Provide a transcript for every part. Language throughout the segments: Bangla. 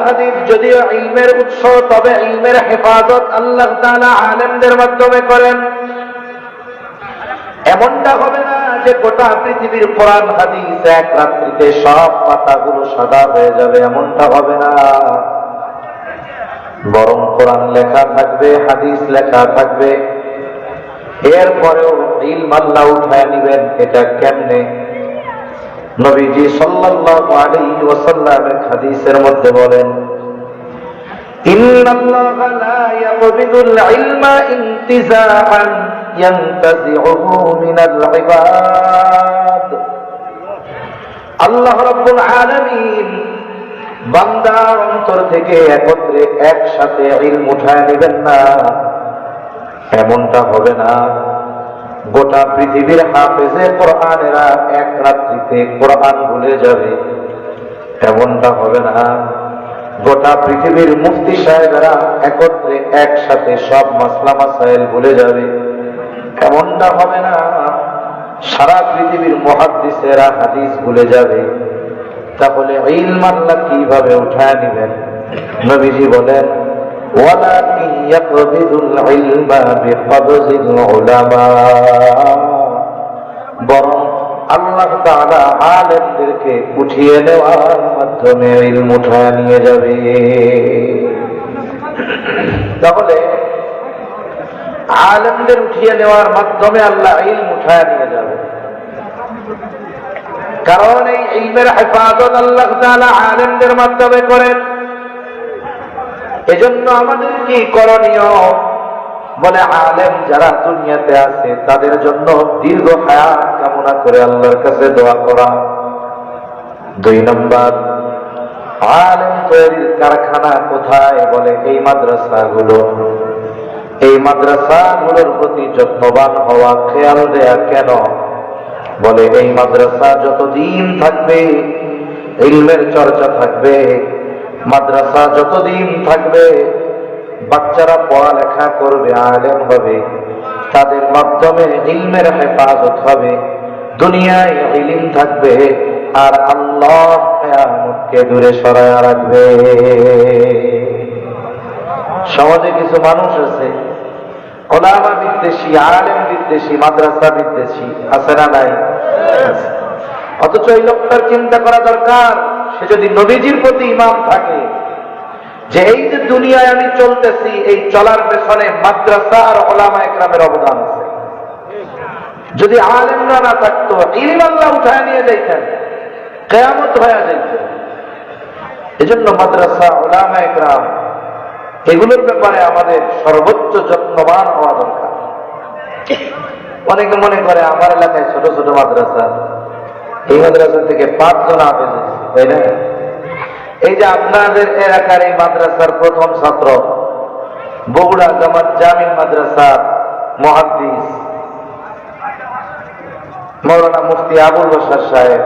হাদিস যদিও ইলমের উৎস, তবে ইলমের হেফাজত আল্লাহ তাআলা আলেমদের মাধ্যমে করেন। এমনটা হবে না যে গোটা পৃথিবীর কোরআন হাদিস এক রাত্রিতে সব পাতাগুলো সাদা হয়ে যাবে, এমনটা হবে না। বরং কোরআন লেখা থাকবে, হাদিস লেখা থাকবে, এরপরেও ইলম আল্লাহ উঠায় নিবেন। এটা কেমনে? নবীজি সাল্লাল্লাহু আলাইহি ওয়াসাল্লামের হাদিসের মধ্যে বলেন, ইন্নাল্লাহা লা ইয়াকবিদুল ইলমা ইনতিজাআন ইয়ানতাজিউহু মিনাল ইবাদ। আল্লাহ রাব্বুল আলামিন বান্দার অন্তর থেকে একত্রে একসাথে ইলম উঠায় নেবেন না। এমনটা হবে না গোটা পৃথিবীর হাফেজে কোরআনেরা এক রাত্রিতে কোরআন ভুলে যাবে, এমনটা হবে না গোটা পৃথিবীর মুফতি সাহেবেরা একত্রে একসাথে সব মাসলা মাসাইল ভুলে যাবে, এমনটা হবে না সারা পৃথিবীর মুহাদ্দিসেরা হাদিস ভুলে যাবে। তাহলে ইলম আল্লাহ কিভাবে উঠায় নেবেন? নবীজি বলেন, ওয়ালাকিন ইয়াকবিদুল ইলমা বিকবজিল উলামা। বরং আল্লাহ তাআলা আলেমদেরকে উঠিয়ে নেওয়ার মাধ্যমে ইলম উঠায় নিয়ে যাবে। তাহলে আলেমদের উঠিয়ে নেওয়ার মাধ্যমে আল্লাহ ইলম উঠায় নিয়ে যাবে, কারণ এই ইলমের হেফাজত আল্লাহ তাআলা আলেমদের মাধ্যমে করেন। এজন্য আমাদের কি করণীয়? বলে আলেম যারা দুনিয়াতে আছে তাদের জন্য দীর্ঘ হায়াত কামনা করে আল্লাহর কাছে দোয়া করা। 2 নম্বর, আলেম তৈরির কারখানা কোথায়? বলে এই মাদ্রাসাগুলো। এই মাদ্রাসাগুলোর প্রতি যত্নবান হওয়া, খেয়াল দেয়া। কেন? বলে এই মাদ্রাসা যতদিন থাকবে ইলমের চর্চা থাকবে, মাদ্রাসা যতদিন থাকবে বাচ্চারা পড়ালেখা করবে, আলেম হবে, তাদের মাধ্যমে ইলমের হেফাজত হবে, দুনিয়ায় ইলম থাকবে, আর আল্লাহ কিয়ামতকে দূরে সরায় রাখবে। সমাজে কিছু মানুষ আছে ওলামা বিদ্বেষী, আলেম বিদ্বেষী, মাদ্রাসা বিদ্বেষী, আছে না নাই? অথচ এই লোকটার চিন্তা করা দরকার, সে যদি নবীজির প্রতি ঈমান থাকে যে এই যে দুনিয়ায় আমি চলতেছি, এই চলার পেছনে মাদ্রাসা আর ওলামা ইকরামের অবদান আছে। যদি আলেমরা না থাকতো, ইলম আল্লাহ উঠায় নিয়ে যাইতেন, কিয়ামত হয়ে যাইত। এজন্য মাদ্রাসা, ওলামা ইকরাম এগুলোর ব্যাপারে আমাদের সর্বোচ্চ যত্নবান হওয়া দরকার। অনেকে মনে করে আমার এলাকায় ছোট ছোট মাদ্রাসা, এই মাদ্রাসা থেকে 5 জন হাফেজ, তাই না? এই যে আপনাদের এলাকার এই মাদ্রাসার প্রথম ছাত্র বগুড়া জামাত জামিল মাদ্রাসার মুহাদ্দিস মাওলানা মুফতি আবুল বশর সাহেব,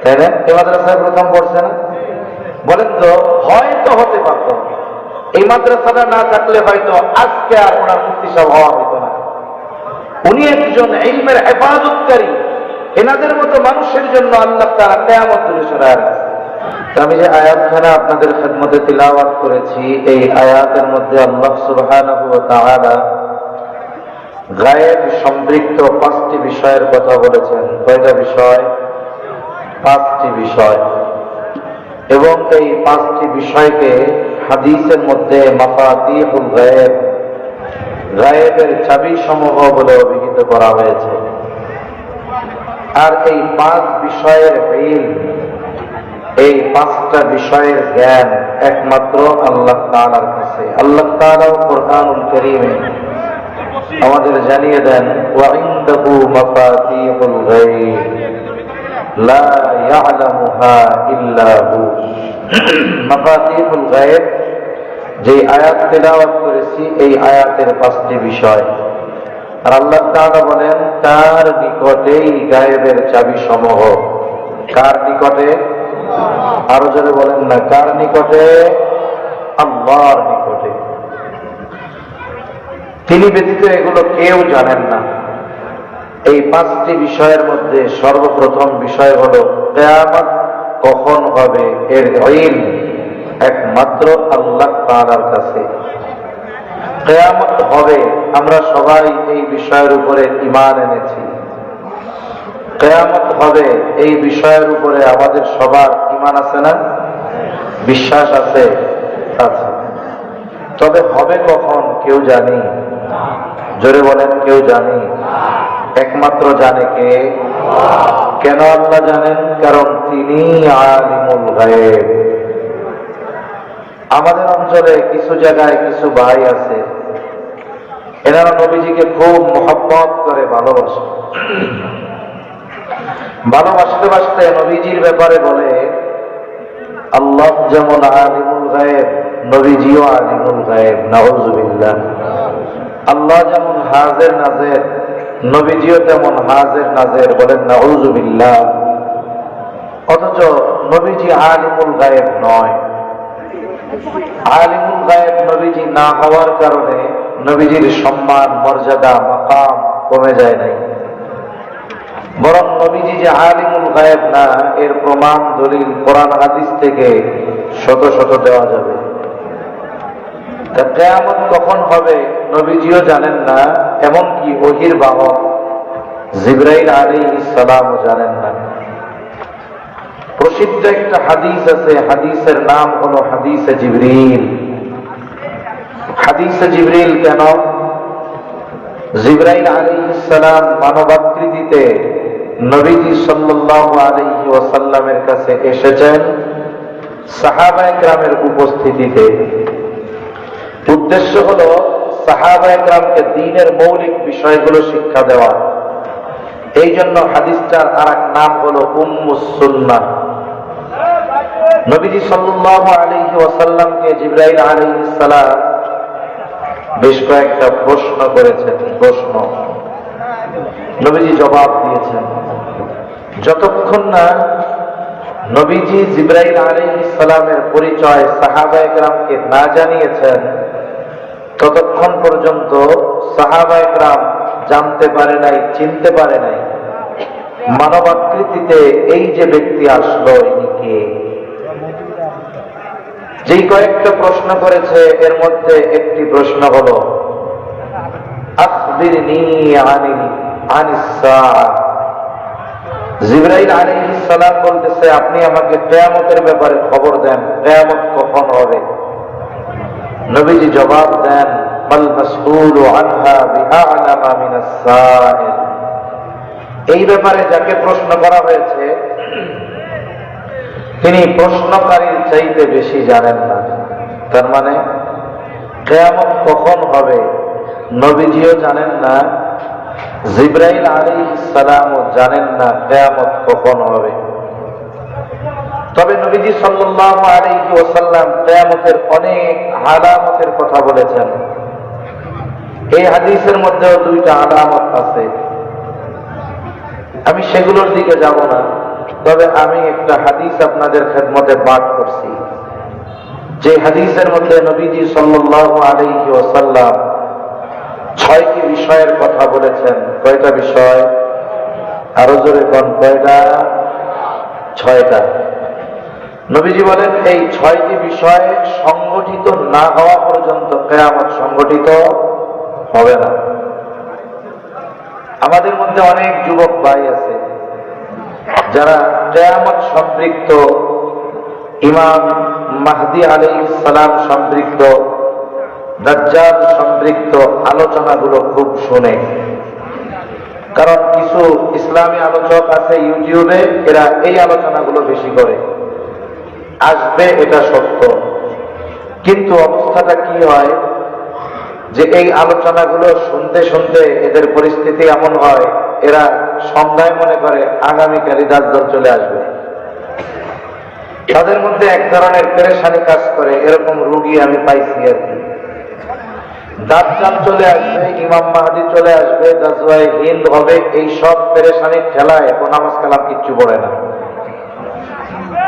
তাই না? এই মাদ্রাসায় প্রথম পড়ছে না? বলেন তো, হয়তো হতে পারত এই মাদ্রাসাটা না থাকলে হয়তো আজকে আর ওনার মুফতি সাহেব হওয়া হইত না। উনি একজন ইলমের হেফাজতকারী। এনাদের মতো মানুষের জন্য আল্লাহ তাআলা কিয়ামত দূরে সরায় রাখছে। আমি যে আয়াতখানা আপনাদের খেদমতে তিলাওয়াত করেছি, এই আয়াতের মধ্যে আল্লাহ সুবহানাহু ওয়া তাআলা গায়েব সম্পৃক্ত 5টি বিষয়ের কথা বলেছেন। কয়টা বিষয়? 5টি বিষয়। এবং এই 5টি বিষয়কে হাদিসের মধ্যে মাফাতিহুল গায়েব, গায়েবের চাবি সমূহ বলে অভিহিত করা হয়েছে। আর এই 5 বিষয়ের ইলম, এই 5টা বিষয়ের জ্ঞান একমাত্র আল্লাহ তাআলার কাছে। আল্লাহ তাআলা কুরআনুল কারীমে আমাদের জানিয়ে দেন, ওয়া ইনদাহু মাফাতিহুল গায়ব লা ইয়ালামুহা ইল্লা হু। মাফাতিহুল গায়ব যে আয়াত তেলাওয়াত করেছি, এই আয়াতের 5টি বিষয়। আর আল্লাহ তাআলা বলেন, তার নিকটেই গায়েবের চাবি সমূহ। কার নিকটে? আরো জোরে বলেন না, কার নিকটে? আল্লাহর নিকটে। তিনি ব্যতীত এগুলো কেউ জানেন না। এই 5টি বিষয়ের মধ্যে সর্বপ্রথম বিষয় হলো কিয়ামত কখন হবে এর ইলম একমাত্র আল্লাহ তাআলার কাছে। কিয়ামত হবে, আমরা সবাই এই বিষয়ের উপরে ঈমান এনেছি। কিয়ামত হবে এই বিষয়ের উপরে আমাদের সবার ঈমান আছে না? বিশ্বাস আছে? আছে। তবে হবে কখন কেউ জানি? জোরে বলেন, কেউ জানি? একমাত্র জানে কে? কেন আল্লাহ জানেন? কারণ তিনি আলিমুল গায়ব। আমাদের অঞ্চলে কিছু জায়গায় কিছু ভাই আছে, এনারা নবীজিকে খুব মহব্বত করে, ভালোবাসে। ভালোবাসতে বাসতে নবীজির ব্যাপারে বলে আল্লাহ যেমন আলিমুল গায়ব, নবীজিও আলিমুল গায়ব। নাউযুবিল্লাহ। আল্লাহ যেমন হাজির নাজির, নবীজিও তেমন হাজির নাজির। বলেন নাউযুবিল্লাহ। অথচ নবীজি আলিমুল গায়ব নয়। আলিমুল গায়ব নবীজি না হওয়ার কারণে নবীজির সম্মান, মর্যাদা, মাকাম কমে যায় নাই, বরং নবীজি যে আলিমুল গায়ব না, এর প্রমাণ দলিল কোরআন হাদিস থেকে শত শত দেওয়া যাবে। তা কিয়ামত কখন হবে নবীজিও জানেন না, এমনকি ওহীর বাহক জিবরাইল আলাইহিস সালামও জানেন না। প্রসিদ্ধ একটা হাদিস আছে, হাদিসের নাম হলো হাদিসে জিবরিল। হাদিসে জিবরিল কেন? জিবরাইল আলাইহিস সালাম মানবাকৃতিতে নবীজি সাল্লাল্লাহু আলাইহি ওয়াসাল্লামের কাছে এসেছেন সাহাবায়ে কেরামের উপস্থিতিতে। উদ্দেশ্য হলো সাহাবায়ে কেরামকে দ্বীনের মৌলিক বিষয়গুলো শিক্ষা দেওয়া। এই জন্য হাদিসটার আরেক নাম হলো উম্মুস সুন্নাহ। নবীজি সাল্লাল্লাহু আলাইহি ওয়াসাল্লামকে জিবরাইল আলাইহিস সালাম বেশ কয়েকটা প্রশ্ন করেছেন। প্রশ্ন নবীজি জবাব দিয়েছেন। যতক্ষণ না নবীজি জিবরাইল আলাইহিস সালামের পরিচয় সাহাবায়ে কেরামকে না জানিয়েছেন, ততক্ষণ পর্যন্ত সাহাবায়ে কেরাম জানতে পারে নাই, চিনতে পারে নাই মানবাকৃতিতে এই যে ব্যক্তি আসলো ইনি কে। যেই কয়েকটা প্রশ্ন করেছে এর মধ্যে একটি প্রশ্ন হলো আখবিরনি আনিস সাআহ। জিবরাইল আলাইহিস সালাম বলতেছে, আপনি আমাকে কিয়ামতের ব্যাপারে খবর দেন, কিয়ামত কখন হবে। নবীজি জবাব দেন, মাল মাসউলু আনহা বিআ'লামা মিনাস সাইল। এই ব্যাপারে যাকে প্রশ্ন করা হয়েছে তিনি প্রশ্নকারীর চাইতে বেশি জানেন না। তার মানে কিয়ামত কখন হবে নবীজিও জানেন না, জিবরাইল আলাইহিস সালামও জানেন না কিয়ামত কখন হবে। তবে নবীজি সাল্লাল্লাহু আলাইহি ওয়াসাল্লাম কিয়ামতের অনেক আলামতের কথা বলেছেন। এই হাদিসের মধ্যেও দুইটা আলামত আছে, আমি সেগুলোর দিকে যাব না। তবে আমি একটা হাদিস আপনাদের খেদমতে পাঠ করছি, যে হাদিসের মধ্যে নবীজি সাল্লাল্লাহু আলাইহি ওয়াসাল্লাম 6টি বিষয়ের কথা বলেছেন। কয়টা বিষয়? আরো জোরে কোন? কয়টা? 6টা। নবীজি বলেন এই 6টি বিষয় সংগঠিত না হওয়া পর্যন্ত কিয়ামত সংগঠিত হবে না। আমাদের মধ্যে অনেক যুবক ভাই আছে যারা কিয়ামত সম্পৃক্ত, ইমাম মাহদী আলাইহিস সালাম সম্পৃক্ত, দাজ্জাল সম্পৃক্ত আলোচনাগুলো খুব শুনে। কারণ কিছু ইসলামী আলোচক আছে ইউটিউবে, এরা এই আলোচনাগুলো বেশি করে। আসবে এটা সত্য, কিন্তু অবস্থাটা কি হয় যে এই আলোচনাগুলো শুনতে শুনতে এদের পরিস্থিতি এমন হয়, এরা সন্ধ্যায় মনে করে আগামীকালই দাজ্জাল চলে আসবে। তাদের মধ্যে এক ধরনের পেরেশানি কাজ করে, এরকম রুগী আমি পাইছি আর কি। দাজ্জাল চলে আসবে, ইমাম মাহদী চলে আসবে, গাজওয়ায়ে হিন্দ হবে, এই সব পেরেশানির ঠেলায় ও নামাজ কালাম কিচ্ছু পড়ে না।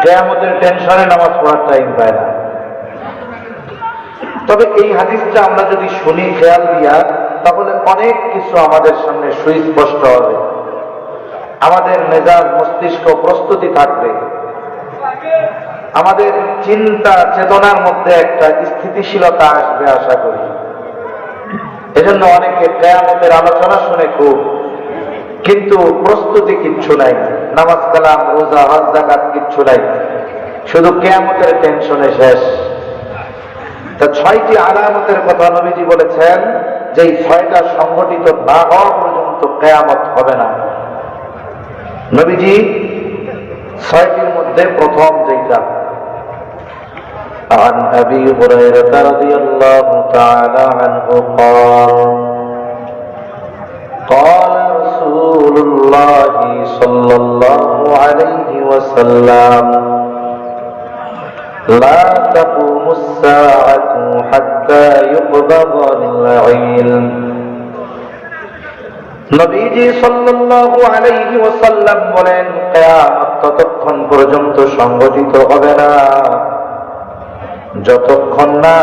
কিয়ামতের টেনশনে নামাজ পড়ার টাইম পায় না। তবে এই হাদিসটা আমরা যদি শুনি খেয়াল দিয়া, তাহলে অনেক কিছু আমাদের সামনে সুস্পষ্ট হবে, আমাদের মেজাজ মস্তিষ্ক প্রস্তুতি থাকবে। আমাদের চিন্তা চেতনার মধ্যে একটা স্থিতিশীলতা আসবে আশা করি। এজন্য অনেকে কিয়ামতের আলোচনা শুনে খুব, কিন্তু প্রস্তুতি কিচ্ছু নাই, নামাজ কালাম রোজা হজ যাকাত কিচ্ছু নাই, শুধু কিয়ামতের টেনশনে শেষ। তা 6টি আলামতের কথা নবীজি বলেছেন যে এই 6টা সংগঠিত না হওয়া পর্যন্ত কিয়ামত হবে না। নবীজি 6টির মধ্যে প্রথম যেটা, عن أبي هريرة رضي الله تعالى عنه قال قال رسول الله صلى الله عليه وسلم لا تقوم الساعة حتى يقبض العلم। নবীজি সাল্লাল্লাহু আলাইহি ওয়াসাল্লাম বলেন, কিয়ামত ততক্ষণ পর্যন্ত সংগঠিত হবে না যতক্ষণ না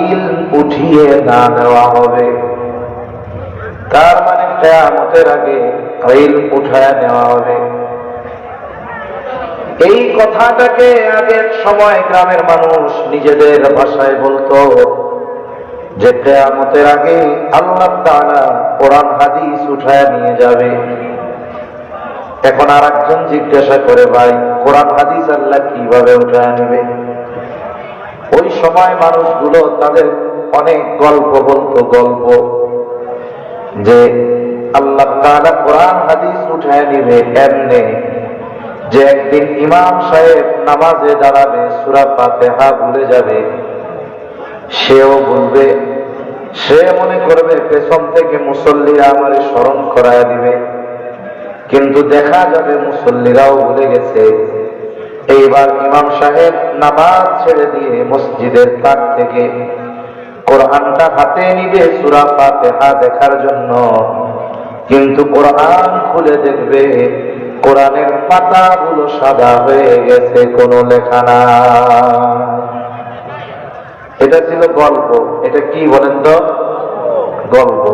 ইলম উঠিয়ে না নেওয়া হবে। তার মানে কিয়ামতের আগে ইলম উঠায় নেওয়া হবে। এই কথাটাকে আগে এক সময় গ্রামের মানুষ নিজেদের ভাষায় বলতো যে কিয়ামতের আগে আল্লাহ তাআলা কোরআন হাদিস উঠায় নিয়ে যাবে। এখন আর একজন জিজ্ঞাসা করে, ভাই কোরআন হাদিস আল্লাহ কিভাবে উঠায় নেবে? ওই সময় মানুষগুলো তাদের অনেক গল্প বলতো, গল্প যে আল্লাহ তাআলা কোরআন হাদিস উঠায় নিবে এমনে যে একদিন ইমাম সাহেব নামাজে দাঁড়াবে, সূরা ফাতিহা ভুলে যাবে, সেও ভুলবে, সে মনে করবে পেছন থেকে মুসল্লিরা আমারে স্মরণ করায় দিবে, কিন্তু দেখা যাবে মুসল্লিরাও ভুলে গেছে। এইবার ইমাম সাহেব নামাজ ছেড়ে দিয়ে মসজিদের তাক থেকে কোরআনটা হাতে নিবে সূরা ফাতিহা দেখার জন্য, কিন্তু কোরআন খুলে দেখবে কোরআনের পাতাগুলো সাদা হয়ে গেছে, কোনো লেখা নাই। এটা ছিল গল্প। এটা কি বলেন তো? গল্প।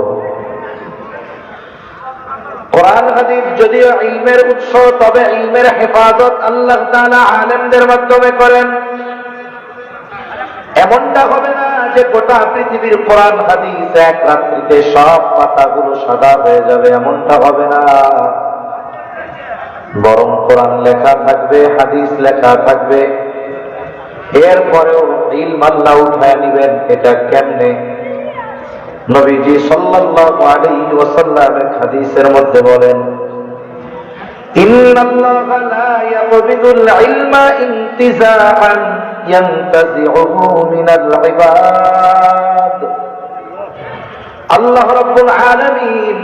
কোরআন হাদিস যদিও ইলমের উৎস, তবে ইলমের হেফাজত আল্লাহ তাআলা আলেমদের মাধ্যমে করেন। এমনটা হবে না যে গোটা পৃথিবীর কোরআন হাদিস এক রাত্রিতে সব পাতাগুলো সাদা হয়ে যাবে, এমনটা হবে না। বরং কোরআন লেখা থাকবে, হাদিস লেখা থাকবে, এরপরেও ইলম আল্লাহ উঠায় নিবেন। এটা কেমনে? নবীজি সাল্লাল্লাহু আলাইহি ওয়াসাল্লামের হাদিসের মধ্যে বলেন, ইন্নাল্লাহা লা ইয়াকবিদুল ইলমা ইনতিজাআন ইয়ানতাজিউহু মিনাল ইবাদ। আল্লাহ রাব্বুল আলামিন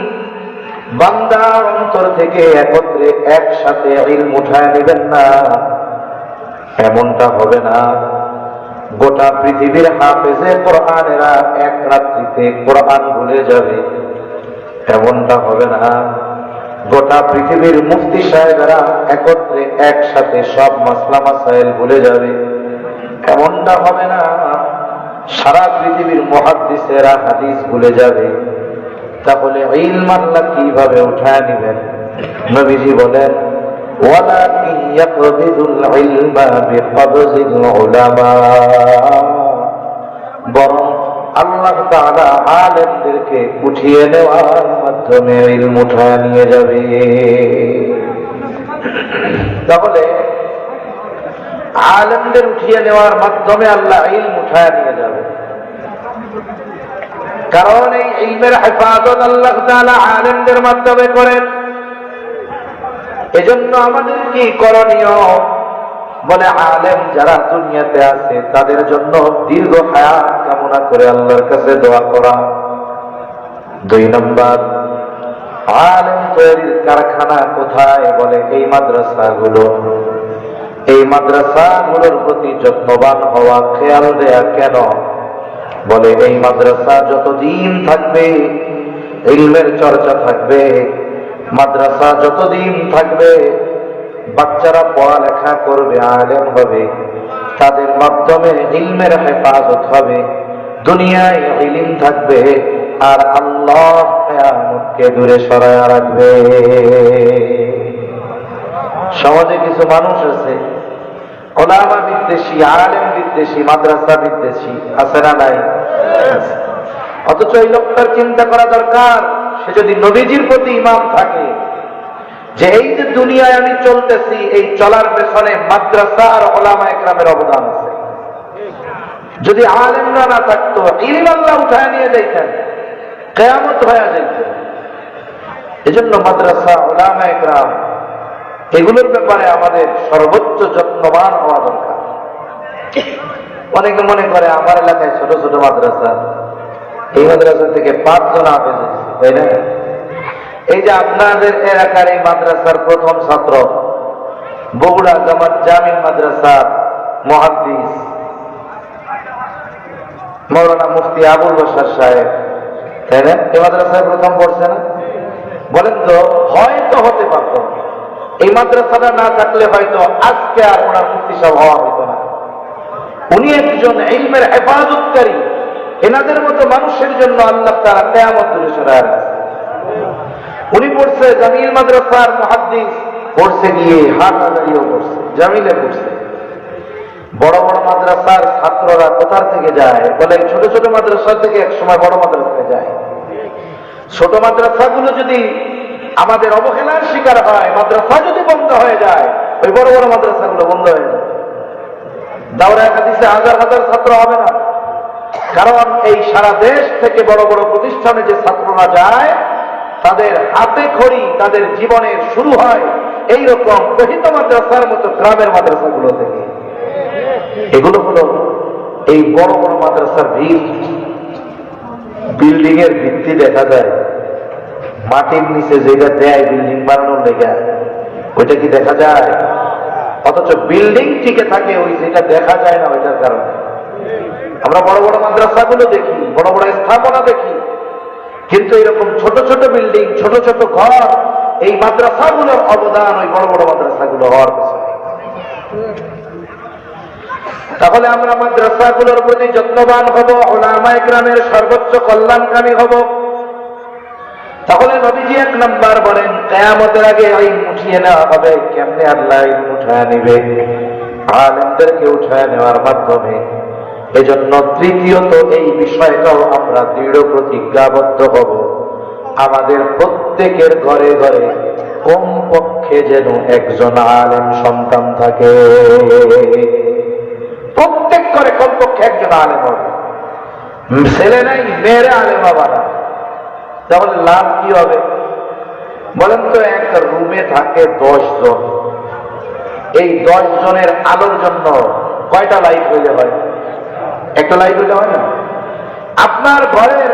বান্দার অন্তর থেকে একত্রে একসাথে ইলম উঠায় নেবেন না, এমনটা হবে না। গোটা পৃথিবীর হাফেজে কোরআনেরা এক রাত্রিতে কোরআন ভুলে যাবে, এমনটা হবে না। গোটা পৃথিবীর মুফতি সাহেবেরা একত্রে একসাথে সব মাসলা মাসাইল ভুলে যাবে, এমনটা হবে না। সারা পৃথিবীর মুহাদ্দিসেরা হাদিস ভুলে যাবে। তাহলে ইলম আল্লাহ কিভাবে উঠায় নেবেন? নবীজি বলেন, ওয়ালাকিন ইয়াকবিদুল ইলমা বিকবজিল উলামা। বরং আল্লাহ তাআলা আলেমদেরকে উঠিয়ে নেওয়ার মাধ্যমে ইলম উঠায় নিয়ে যাবে। তাহলে আলেমদের উঠিয়ে নেওয়ার মাধ্যমে আল্লাহ ইলম উঠায় নিয়ে যাবে, কারণ এই ইলমের হেফাজত আল্লাহ তাআলা আলেমদের মাধ্যমে করেন। এজন্য আমাদের কি করণীয়? বলে আলেম যারা দুনিয়াতে আছে তাদের জন্য দীর্ঘ হায়াত কামনা করে আল্লাহর কাছে দোয়া করা। 2 নম্বর, আলেম তৈরির কারখানা কোথায়? বলে এই মাদ্রাসাগুলো। এই মাদ্রাসাগুলোর প্রতি যত্নবান হওয়া, খেয়াল দেয়া। কেন? বলে এই মাদ্রাসা যতদিন থাকবে ইলমের চর্চা থাকবে, মাদ্রাসা যতদিন থাকবে বাচ্চারা পড়ালেখা করবে, আলেম হবে, তাদের মাধ্যমে ইলমের হেফাজত হবে, দুনিয়ায় ইলম থাকবে, আর আল্লাহ কিয়ামতকে দূরে সরায় রাখবে। সমাজে কিছু মানুষ আছে ওলামা বিদ্বেষী, আলেম বিদ্বেষী, মাদ্রাসা বিদ্বেষী, আছে না নাই? অথচ এই লোকটার চিন্তা করা দরকার, সে যদি নবীজির প্রতি ঈমান থাকে, যে এই যে দুনিয়ায় আমি চলতেছি, এই চলার পেছনে মাদ্রাসা আর ওলামা একরামের অবদান আছে। যদি আলেমরা না থাকতো, ইলম আল্লাহ উঠায় নিয়ে যাইতেন, কিয়ামত হয়ে যাইত। এজন্য মাদ্রাসা, ওলামা একরাম এগুলোর ব্যাপারে আমাদের সর্বোচ্চ যত্নবান হওয়া দরকার। অনেকে মনে করে আমার এলাকায় ছোট ছোট মাদ্রাসা, এই মাদ্রাসা থেকে 5 জন হাফেজ হয়েছে, তাই না? এই যে আপনাদের এলাকার এই মাদ্রাসার প্রথম ছাত্র বগুড়া জামাত জামিল মাদ্রাসার মুহাদ্দিস মাওলানা মুফতি আবুল বশর সাহেব, তাই না? এই মাদ্রাসায় প্রথম পড়ছে না? বলেন তো, হয়তো হতে পারত, এই মাদ্রাসাটা না থাকলে হয়তো আজকে আর ওনার মুফতি সাহেব হওয়া হইতো না। উনি একজন ইলমের হেফাজতকারী। এনাদের মতো মানুষের জন্য আল্লাহ তাআলা কিয়ামত দূরে সরায় রাখছে। উনি পড়ছে জামিল মাদ্রাসার মুহাদ্দিস, পড়ছে গিয়ে হাটহাজারিও পড়ছে, জামিলে পড়ছে। বড় বড় মাদ্রাসার ছাত্ররা কোথা থেকে যায়? বলে ছোট ছোট মাদ্রাসা থেকে একসময় বড় মাদ্রাসায় যায়। ছোট মাদ্রাসাগুলো যদি আমাদের অবহেলার শিকার হয়, মাদ্রাসা যদি বন্ধ হয়ে যায়, ওই বড় বড় মাদ্রাসাগুলো বন্ধ হয়ে যায়। দাওরা হাদিসে হাজার হাজার ছাত্র হবে না, কারণ এই সারা দেশ থেকে বড় বড় প্রতিষ্ঠানে যে ছাত্ররা যায়, তাদের হাতে খড়ি, তাদের জীবনের শুরু হয় এইরকম কহিত মাদ্রাসার মতো গ্রামের মাদ্রাসাগুলো থেকে। এগুলো হলো এই বড় বড় মাদ্রাসার ভিত। বিল্ডিং এর ভিত্তি দেখা যায়, মাটির নিচে যেটা দেয় বিল্ডিং বানানোর লেগে, ওইটা কি দেখা যায়? অথচ বিল্ডিং টিকে থাকে ওই যেটা দেখা যায় না, ওইটার কারণে। আমরা বড় বড় মাদ্রাসাগুলো দেখি, বড় বড় স্থাপনা দেখি, কিন্তু এরকম ছোট ছোট বিল্ডিং, ছোট ছোট ঘর, এই মাদ্রাসাগুলোর অবদান ওই বড় বড় মাদ্রাসাগুলো হওয়ার পেছনে। তাহলে আমরা মাদ্রাসাগুলোর প্রতি যত্নবান হব, উলামা ইকরামের সর্বোচ্চ কল্যাণকামী হব। তাহলে নবীজি 1 নাম্বার বলেন, কিয়ামতের আগে ইলম উঠিয়ে নেওয়া হবে। কেমনে আল্লাহ ইলম উঠায় নিবে? আলেমদেরকে উঠায় নেওয়ার মাধ্যমে। এজন্য তৃতীয়ত এই বিষয়টাও আমরা দৃঢ় প্রতিজ্ঞাবদ্ধ হব, আমাদের প্রত্যেকের ঘরে ঘরে কমপক্ষে যেন একজন আলেম সন্তান থাকে। প্রত্যেক ঘরে কমপক্ষে একজন আলেম হবে। ছেলে নাই, মেয়েরা আলেম হবা না, তাহলে লাভ কি হবে? বলেন তো, একটা রুমে থাকে 10 জন, এই 10 জনের আলোর জন্য কয়টা লাইট হইলে হয়? একটা লাইট হইলে হয় না? আপনার ঘরের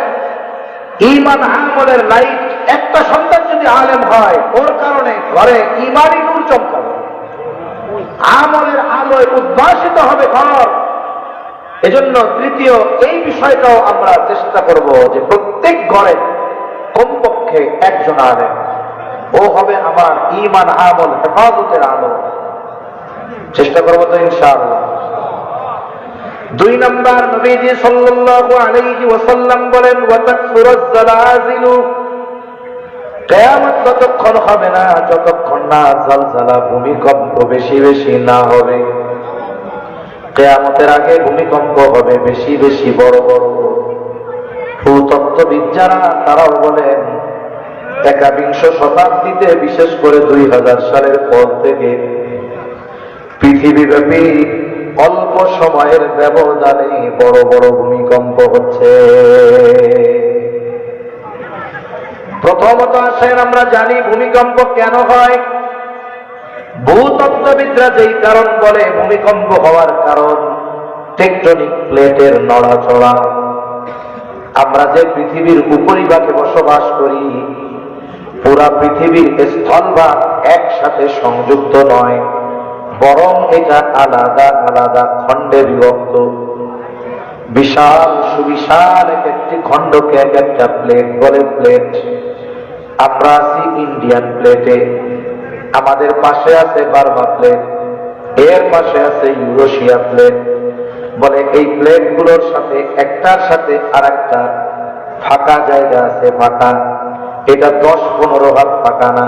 ঈমান আমলের লাইট, একটা সন্তান যদি আলেম হয়, ওর কারণে ঘরে ঈমানি নূর চমকাবে, আমলের আলোয় উদ্ভাসিত হবে ঘর। এজন্য তৃতীয় এই বিষয়টাও আমরা চেষ্টা করব যে প্রত্যেক ঘরে কমপক্ষে একজন আলেম, ও হবে আমার ঈমান আমল হেফাজতের আলো। চেষ্টা করবো তো ইনশাআল্লাহ। 2 নাম্বার, নবীজি সাল্লাল্লাহু আলাইহি ওয়াসাল্লাম বলেন, ওয়া তাকসুরুজ জালাজিলু, কিয়ামত ততক্ষণ হবে না যতক্ষণ না জালজালা, ভূমিকম্প বেশি বেশি না হবে। কিয়ামতের আগে ভূমিকম্প হবে বেশি বেশি, বড় বড়। ভূতত্ত্ববিদ যারা, তারাও বলেন 21 শতাব্দীতে, বিশেষ করে 2000 সালের পর থেকে পৃথিবীব্যাপী অল্প সময়ের ব্যবধানে বড় বড় ভূমিকম্প হচ্ছে। প্রথমত আসেন আমরা জানি ভূমিকম্প কেন হয়। ভূতত্ত্ববিদরা যেই কারণ বলে, ভূমিকম্প হওয়ার কারণ টেকটনিক প্লেটের নড়াচড়া। আমরা যে পৃথিবীর উপরিভাগে বসবাস করি, পুরা পৃথিবীর স্থলভাগ একসাথে সংযুক্ত নয়, বরং এটা আলাদা আলাদা খণ্ডে বিভক্ত। বিশাল সুবিশাল একটি খণ্ডকে এক একটা প্লেট বলে প্লেট। আমরা আছি ইন্ডিয়ান প্লেটে, আমাদের পাশে আছে বার্মা প্লেট, এর পাশে আছে ইউরোশিয়া প্লেট। বলে এই প্লেটগুলোর সাথে একটার সাথে আর একটা ফাঁকা জায়গা আছে, ফাঁকা। এটা 10-15 হাত ফাঁকা না,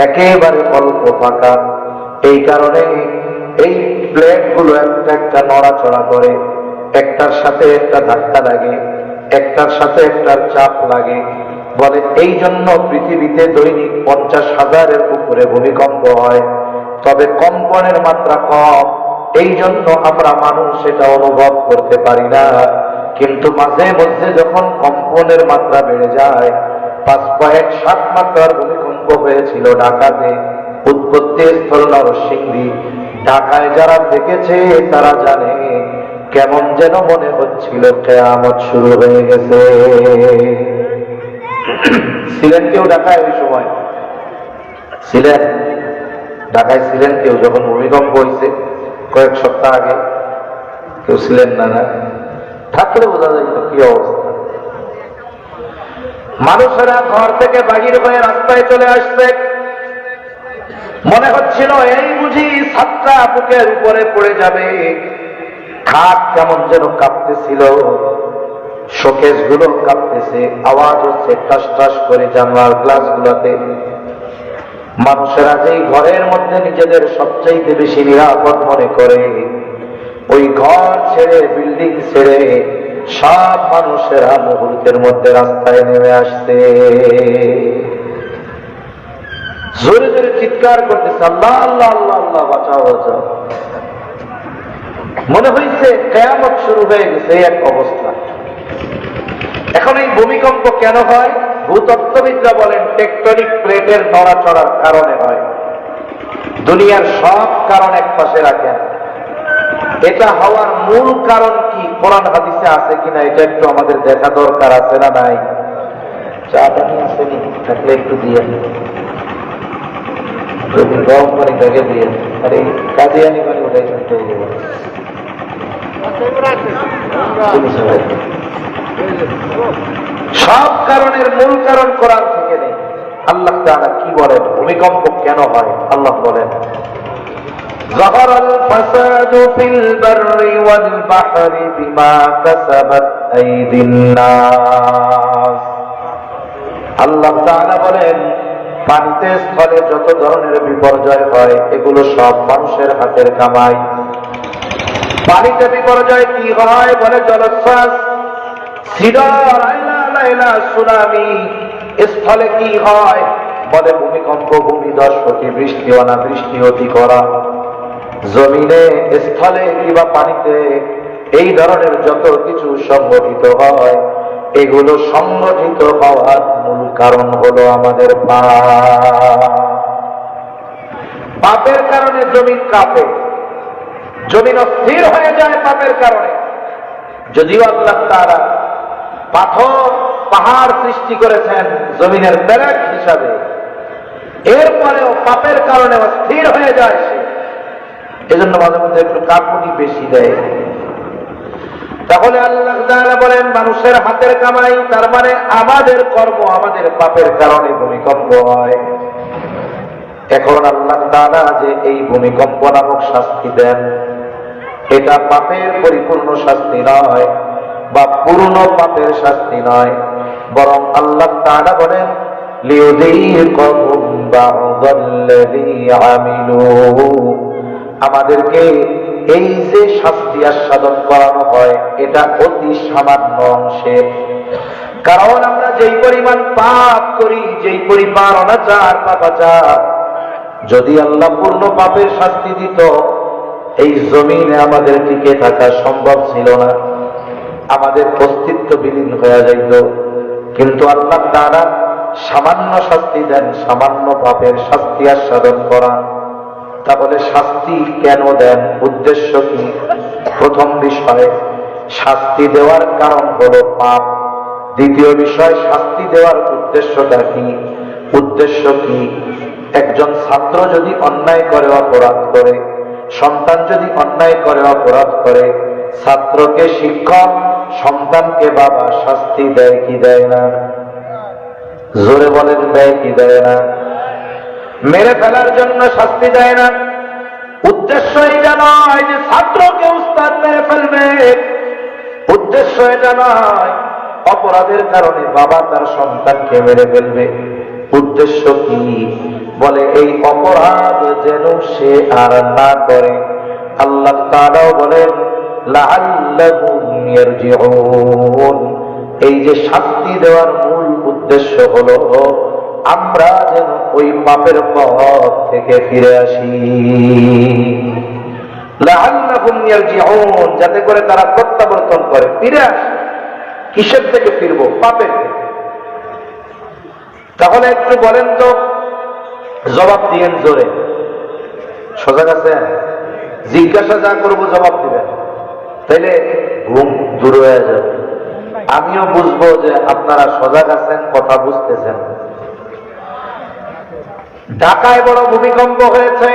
একেবারে অল্প ফাঁকা। এই কারণে এই প্লেট গুলো একটা একটা নড়াচড়া করে, একটার সাথে একটা ধাক্কা লাগে, একটার সাথে একটার চাপ লাগে। বলে এই জন্য পৃথিবীতে দৈনিক 50,000-এর উপরে ভূমিকম্প হয়, তবে কম্পনের মাত্রা কম, এই জন্য আমরা মানুষ এটা অনুভব করতে পারি না। কিন্তু মাঝে মধ্যে যখন কম্পনের মাত্রা বেড়ে যায়, 5.7 মাত্রার ভূমিকম্প হয়েছিল ঢাকাতে, উৎপত্তি স্থল নরসিংদী। ঢাকায় যারা দেখেছে তারা জানে কেমন যেন মনে হচ্ছিল কিয়ামত শুরু হয়ে গেছে। ছিলেন কেউ ঢাকায় ওই সময়? ছিলেন ঢাকায়? ছিলেন কেউ যখন ভূমিকম্প হয়েছে কয়েক সপ্তাহ আগে? কেউ ছিলেন না? না থাকলে বোঝা যাইত কি অবস্থা। মানুষেরা ঘর থেকে বাহির হয়ে রাস্তায় চলে আসছে, মনে হচ্ছিল এই বুঝি ছাত্রা বুকের উপরে পড়ে যাবে। খাট কেমন যেন কাঁপতেছিল, শোকেস গুলো কাঁপতেছে, আওয়াজ হচ্ছে টাস টাস করে জানলার গ্লাস গুলাতে। মানুষেরা যেই ঘরের মধ্যে নিজেদের সবচাইতে বেশি নিরাপদ মনে করে, ওই ঘর ছেড়ে, বিল্ডিং ছেড়ে সব মানুষেরা মুহূর্তের মধ্যে রাস্তায় নেমে আসছে, জোরে জোরে চিৎকার করতেছে, আল্লাহ আল্লাহ আল্লাহ আল্লাহ, বাঁচাও বাঁচাও। মনে হয়েছে কিয়ামত শুরু হয়ে গেছে, এক অবস্থা। এখন এই ভূমিকম্প কেন হয়? ভূতত্ত্ববিদরা বলেন টেকটনিক প্লেটের নড়াচড়ার কারণে হয়। দুনিয়ার সব কারণ এক পাশে রাখেন, এটা হওয়ার মূল কারণ কি কোরআন হাদিসে আছে কিনা এটা একটু আমাদের দেখা দরকার আছে না নাই? চা পানি আসেনি, থাকলে একটু দিয়ে গরম পানি ব্যাগে দিয়ে, আর এই কাদিয়ানি পানি ওটাই শুনতে হয়ে যাবে। সব কারণের মূল কারণ কোরআন থেকে নেই। আল্লাহ তাআলা কি বলেন? ভূমিকম্প কেন হয়? আল্লাহ বলেন ظهر الفساد في البر والبحر بما كسبت أيدي الناس। আল্লাহ তাআলা বলেন পানিতে স্থলে যত ধরনের বিপর্যয় হয় এগুলো সব মানুষের হাতের কামাই। পানিতে বিপর্যয় কি হয়? বলে জলোচ্ছ্বাস, সিডর, আইলা লাইলা, সুনামি। স্থলে কি হয়? বলে ভূমিকম্প, ভূমিধস, অতিবৃষ্টি, অনাবৃষ্টি, অতি খরা। জমিনে, স্থলে কিংবা পানিতে এই ধরনের যত কিছু সংগঠিত হয়, এগুলো সংগঠিত হওয়ার মূল কারণ হলো আমাদের পাপের কারণে জমিন কাঁপে, জমিন অস্থির হয়ে যায় পাপের কারণে। যদিও আল্লাহ তাআলা পাথর, পাহাড় সৃষ্টি করেছেন জমিনের ব্যারাক হিসাবে, এরপরেও পাপের কারণে অস্থির হয়ে যায় সে। এজন্য মাঝে মধ্যে একটু কাঁপুনি বেশি দেয়। তাহলে আল্লাহ তাআলা বলেন মানুষের হাতের কামাই, তার মানে আমাদের কর্ম, আমাদের পাপের কারণে ভূমিকম্প হয়। এখন আল্লাহ তাআলা যে এই ভূমিকম্প নামক শাস্তি দেন, এটা পাপের পরিপূর্ণ শাস্তি নয় বা পূর্ণ পাপের শাস্তি নয়, বরং আল্লাহ তাআলা বলেন লিউযীকাহুম বা'দাল্লাযী আমিলু, আমাদেরকে এই যে শাস্তি আস্বাদন করানো হয় এটা অতি সামান্য অংশের। কারণ আমরা যেই পরিমাণ পাপ করি, যেই পরিমাণ অনাচার, পাপাচার, যদি আল্লাহ পূর্ণ পাপের শাস্তি দিত এই জমিনে আমাদের টিকে থাকা সম্ভব ছিল না, আমাদের অস্তিত্ব বিলীন হয়ে যাইত। কিন্তু আল্লাহ তাআলা সামান্য শাস্তি দেন, সামান্য পাপের শাস্তি আস্বাদন করা। তাহলে শাস্তি কেন দেন? উদ্দেশ্য কি? প্রথম বিষয়, শাস্তি দেওয়ার কারণ হলো পাপ। দ্বিতীয় বিষয়, শাস্তি দেওয়ার উদ্দেশ্যটা কি? উদ্দেশ্য কি? একজন ছাত্র যদি অন্যায় করে, অপরাধ করে, সন্তান যদি অন্যায় করে, অপরাধ করে, ছাত্রকে শিক্ষক, সন্তানকে বাবা শাস্তি দেয় কি দেয় না? জোরে বলেন, দেয় কি দেয় না? মেরে ফেলার জন্য শাস্তি দেয় না। উদ্দেশ্য এটা নয় যে ছাত্রকে উস্তাদ মেরে ফেলবে, উদ্দেশ্য এটা নয় অপরাধের কারণে বাবা তার সন্তানকে মেরে ফেলবে। উদ্দেশ্য কি? বলে এই অপরাধ যেন সে আর না করে, আল্লাহ তাআলাও বলেন লাআল্লাহুম ইয়ারজিউন, এই যে শাস্তি দেওয়ার মূল উদ্দেশ্য হলো আমরা যেন ওই পাপের পথ থেকে ফিরে আসি। লাআল্লাহুম ইয়ারজিউন, যাতে করে তারা প্রত্যাবর্তন করে, ফিরে আসে। কিসের থেকে ফিরবো? পাপের থেকে। তাহলে একটু বলেন তো, জবাব দিয়েন জোরে, সজাগ আছেন? জিজ্ঞাসা যা করবো জবাব দিবেন, তাইলে ঘুম দূর হয়ে যাবে। আমিও বুঝবো যে আপনারা সজাগ আছেন, কথা বুঝতেছেন। ঢাকায় বড় ভূমিকম্প হয়েছে।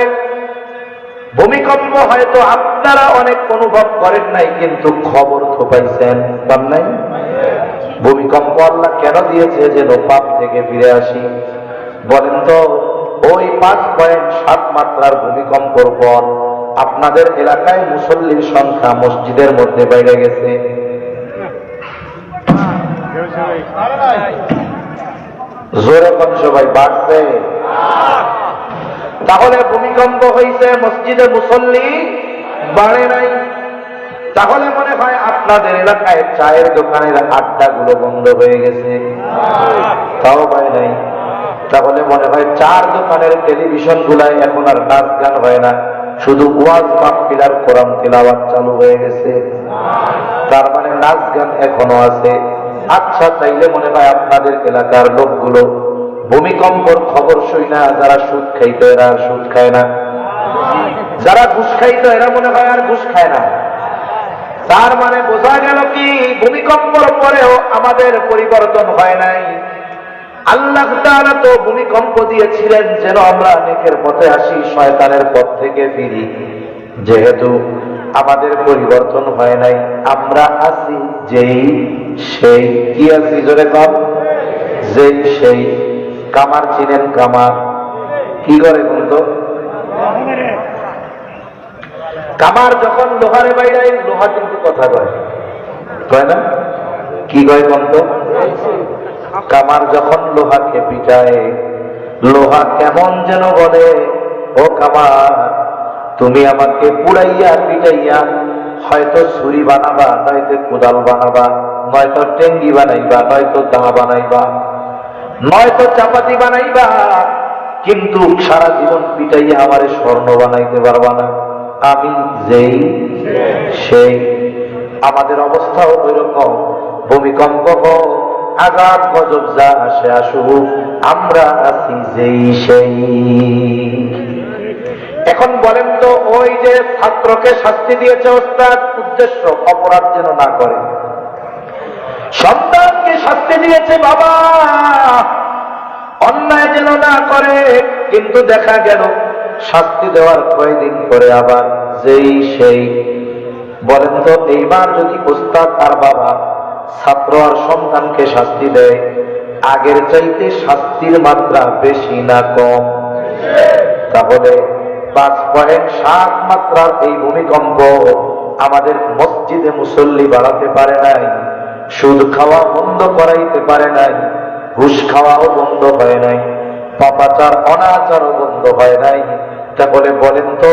ভূমিকম্প হয়তো আপনারা অনেক অনুভব করেন নাই, কিন্তু খবর তো পাইছেন, পান নাই? ভূমিকম্প আল্লাহ কেন দিয়েছে? যেন পাপ থেকে ফিরে আসি। বলেন তো, ওই 5.7 মাত্রার ভূমিকম্পর পর আপনাদের এলাকায় মুসল্লির সংখ্যা মসজিদের মধ্যে বেড়ে গেছে? জোরে কোন সবাই বাড়ছে? তাহলে ভূমিকম্প হয়েছে, মসজিদে মুসল্লি বাড়ে নাই। তাহলে মনে হয় আপনাদের এলাকায় চায়ের দোকানের আড্ডাগুলো বন্ধ হয়ে গেছে, তাও হয় নাই। তাহলে মনে হয় চার দোকানের টেলিভিশন গুলাই এখন আর নাচ গান হয় না, শুধু ওয়াজ মাহফিল আর কোরআন তিলাওয়াত চালু হয়ে গেছে। তার মানে নাচ গান এখনো আছে। আচ্ছা, তাইলে মনে হয় আপনাদের এলাকার লোকগুলো ভূমিকম্পর খবর শুই না, যারা সুদ খাইতো এরা আর সুদ খায় না, যারা ঘুষ খাইতো এরা মনে হয় আর ঘুষ খায় না। তার মানে বোঝা গেল কি, ভূমিকম্পর পরেও আমাদের পরিবর্তন হয় নাই। আল্লাহ তাআলা তো ভূমিকম্প দিয়েছিলেন যেন আমরা নেকের পথে আসি, শয়তানের পথ থেকে ফিরি। যেহেতু আমাদের পরিবর্তন হয় নাই, আমরা আছি যেই সেই। কি আছি? জোরে কম। যেই সেই। কামার চিনেন? কামার কি করে বলতো? কামার যখন লোহারে বাইরে, লোহা কিন্তু কথা কয় না? কি কয় বলতো? কামার যখন লোহাকে পিটায়, লোহা কেমন যেন বলে, ও কামার, তুমি আমাকে পুড়াইয়া পিটাইয়া হয়তো ছুরি বানাবা, নয়তো কোদাল বানাবা, নয়তো টেঙ্গি বানাইবা, নয়তো দা বানাইবা, নয়তো চাপাতি বানাইবা, কিন্তু সারা জীবন পিটাইয়া আমারে স্বর্ণ বানাইতে পারবা না। আমি যেই সেই। আমাদের অবস্থাও ওই রকম। ভূমিকম্প হোক, আঘাত গজব যা আসে আসুক, আমরা আছি যেই সেই। এখন বলেন তো, ওই যে ছাত্রকে শাস্তি দিয়েছে ওস্তাদ, উদ্দেশ্য অপরাধ যেন না করে। সন্তানকে শাস্তি দিয়েছে বাবা, অন্যায় যেন না করে, কিন্তু দেখা গেল শাস্তি দেওয়ার কয়েকদিন পরে আবার যেই সেই। বলেন তো, এইবার যদি ওস্তাদ আর বাবা ছাত্র আর সন্তানকে শাস্তি দেয়, আগের চাইতে শাস্তির মাত্রা বেশি না কম? তাহলে 5.7 মাত্রার এই ভূমিকম্প আমাদের মসজিদে মুসল্লি বাড়াতে পারে নাই, সুদ খাওয়া বন্ধ করাইতে পারে নাই, ঘুষ খাওয়াও বন্ধ হয় নাই, পাপাচার অনাচারও বন্ধ হয় নাই। তাহলে বলেন তো,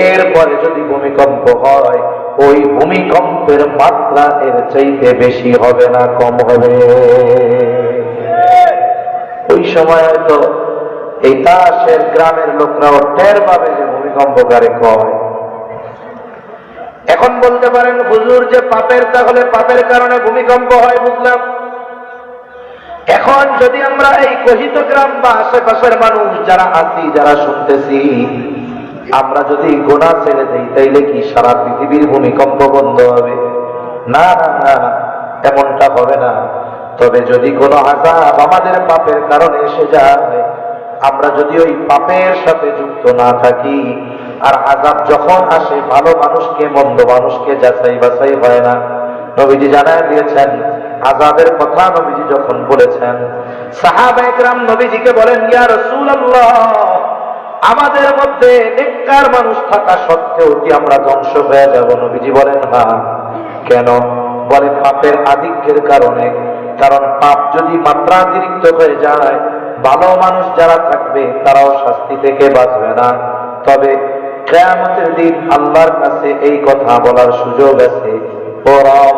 এরপরে যদি ভূমিকম্প হয়, ওই ভূমিকম্পের মাত্রা এর চাইতে বেশি হবে না কম হবে? ওই সময় হয়তো এই তাসের গ্রামের লোকরাও টের পাবে যে ভূমিকম্প কারে কয়। এখন বলতে পারেন, হুজুর যে পাপের, তাহলে পাপের কারণে ভূমিকম্প হয়, বুঝলাম। এখন যদি আমরা এই কহিত গ্রাম বা আশেপাশের মানুষ যারা আছি, যারা শুনতেছি, আমরা যদি গোনা ছেড়ে দেই, তাইলে কি সারা পৃথিবীর ভূমিকম্প বন্ধ হবে? না না না, এমনটা হবে না। তবে যদি কোনো আযাব আমাদের পাপের কারণে এসে যায়, আমরা যদি ওই পাপের সাথে যুক্ত না থাকি, আর আযাব যখন আসে ভালো মানুষকে মন্দ মানুষকে যাচাই বাছাই হয় না। নবীজি জানায় দিয়েছেন, আযাবের কথা নবীজি যখন বলেছেন, সাহাবায়ে কেরাম নবীজিকে বলেন, ইয়া রাসূলুল্লাহ, আমাদের মধ্যে নেককার মানুষ থাকা সত্ত্বেও কি আমরা ধ্বংস হয়ে যাব? নবীজি বলেন, হ্যাঁ। কেন? বলে, পাপের আধিক্যের কারণে। কারণ পাপ যদি মাত্রাতিরিক্ত হয়ে যায়, ভালো মানুষ যারা থাকবে তারাও শাস্তি থেকে বাঁচবে না। তবে কিয়ামতের দিন আল্লাহর কাছে এই কথা বলার সুযোগ আছে, ও রব,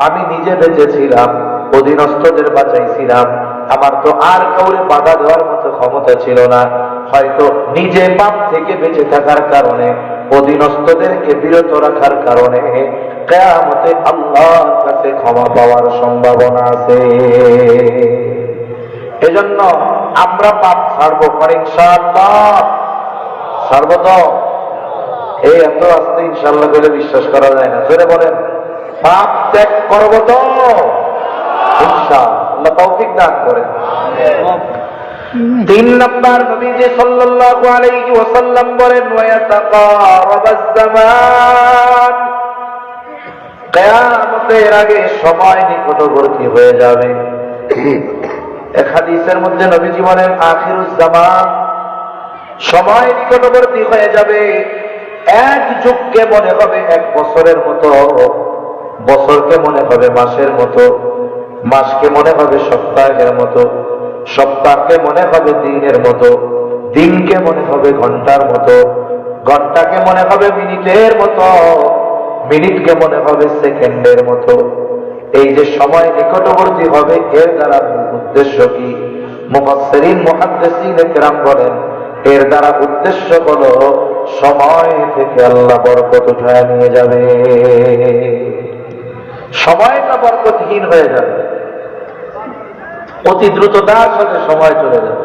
আমি নিজে বেঁচেছিলাম, অধীনস্থদের বাঁচাইছিলাম, আমার তো আর কাউরে বাধা দেওয়ার মতো ক্ষমতা ছিল না, হয়তো নিজে পাপ থেকে বেঁচে থাকার কারণে, অধীনস্থদেরকে বিরত রাখার কারণে কিয়ামতে আল্লাহর কাছে ক্ষমা পাওয়ার সম্ভাবনা আছে। এজন্য আমরা পাপ ছাড়বো, ইনশাআল্লাহ ছাড়বো তো? এই এত আস্তে ইনশাআল্লাহ বলে বিশ্বাস করা যায় না, জোরে বলেন, পাপ ত্যাগ করবো তো ইনশাআল্লাহ, তৌফিক দান করেন। 3 নম্বর, নবীজি সাল্লাল্লাহু আলাইহি ওয়াসাল্লাম বলেন, ওয়ায়াতাকারাবাজ জামান, কিয়ামতের আগে সময় নিকটবর্তী হয়ে যাবে। এক হাদিসের মধ্যে নবীজি বলেন, আখিরুজ জামান, সময় নিকটবর্তী হয়ে যাবে, এক যুগকে মনে হবে 1 বছরের মতো, বছরকে মনে হবে মাসের মতো, মাসকে মনে হবে সপ্তাহের মতো, সপ্তাহকে মনে হবে দিনের মতো, দিনকে মনে হবে ঘন্টার মতো, ঘন্টাকে মনে হবে মিনিটের মতো, মিনিটকে মনে হবে সেকেন্ডের মতো। এই যে সময় নিকটবর্তী হবে, এর দ্বারা উদ্দেশ্য কি? মুফাসসিরিন মুহাদ্দিসিন কেরাম বলেন, এর দ্বারা উদ্দেশ্য হলো সময় থেকে আল্লাহ বরকত উঠায় নিয়ে যাবে, সময়টা বরকতহীন হয়ে যাবে, অতি দ্রুততার সাথে সময় চলে যাবে।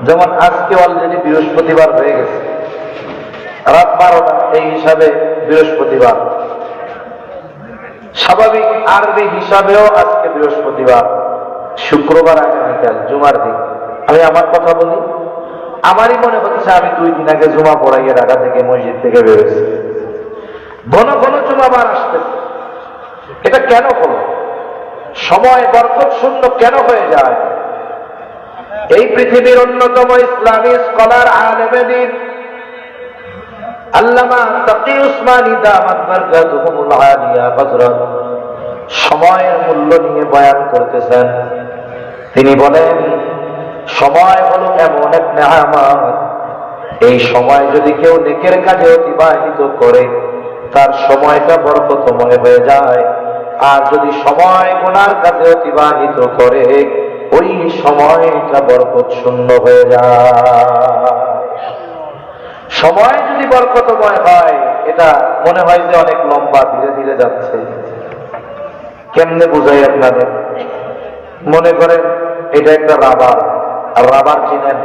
যেমন আজকে অলরেডি বৃহস্পতিবার হয়ে গেছে, রাত 12টা, এই হিসাবে বৃহস্পতিবার, স্বাভাবিক আরবি হিসাবেও আজকে বৃহস্পতিবার, শুক্রবার আগামীকাল জুমার দিন। আমি আমার কথা বলি, আমারই মনে হচ্ছে আমি 2 দিন আগে জুমা পড়াইয়া ঢাকা থেকে মসজিদ থেকে বেরোছি, ঘন ঘন জুমাবার আসতেছে। এটা কেন হলো? সময় বরকত শূন্য কেন হয়ে যায়? এই পৃথিবীর অন্যতম ইসলামী স্কলার, আলেমে দ্বীন আল্লামা তাকি উসমানী দামাত বারকাতুহুমুল আলিয়া হযরত সময়ের মূল্য নিয়ে বয়ান করতেছেন। তিনি বলেন, সময় হলো এমন এক নেয়ামত, এই সময় যদি কেউ নেকের কাজে অতিবাহিত করে, তার সময়টা বরকতময় হয়ে যায়। আর যদি সময় গুনার কাজে অতিবাহিত করে, ওই সময়টা বরকত শূন্য হয়ে যায়। সময় যদি বরকতময় হয়, এটা মনে হয় যে অনেক লম্বা, ধীরে ধীরে যাচ্ছে। কেমনে বুঝাই আপনাদের? মনে করেন এটা একটা রাবার, আর রাবার চিনেন?